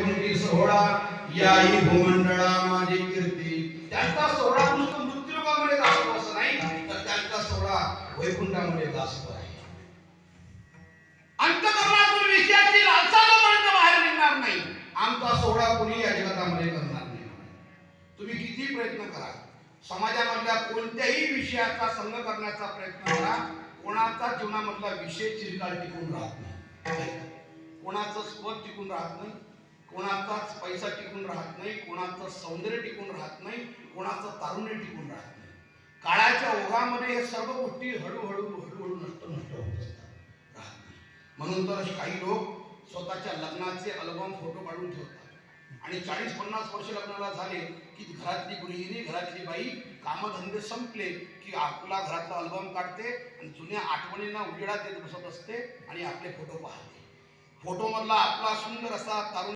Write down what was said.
वैकुंठी सोहळा याही भूमंडळा माझी कीर्ती. त्यांचा सोहळा नुसतं मृत्यूलोकामध्ये गाजतो असं नाही, तर त्यांचा सोहळा वैकुंठामध्ये गाजतो आहे. अंतःकरणातून विषयाची लालसा जोपर्यंत बाहेर निघणार नाही, आमचा सोहळा कोणी या जगतामध्ये करणार नाही. तुम्ही किती प्रयत्न करा, समाजामधल्या कोणत्याही विषयाचा संग करण्याचा प्रयत्न करा, कोणाचा जीवनामधला विषय चिरकाल टिकून राहत नाही. कोणाचं स्पद टिकून राहत नाही, कोणाचाच पैसा टिकून राहत नाही, कोणाचं सौंदर्य टिकून राहत नाही, कोणाचं तारुण्य टिकून राहत नाही. काळाच्या ओघामध्ये हे सर्व गोष्टी हळूहळू नष्ट होत असतात. म्हणून तर काही लोक स्वतःच्या लग्नाचे अल्बम फोटो काढून ठेवतात आणि 40-50 वर्ष लग्नाला झाले की घरातली गृहिणी, घरातली बाई कामधंदे संपले की आपला घरातला अल्बम काढते आणि जुन्या आठवणींना उजेडात देत बसत असते आणि आपले फोटो पाहते. फोटो मधला आपला सुंदर असा तारुण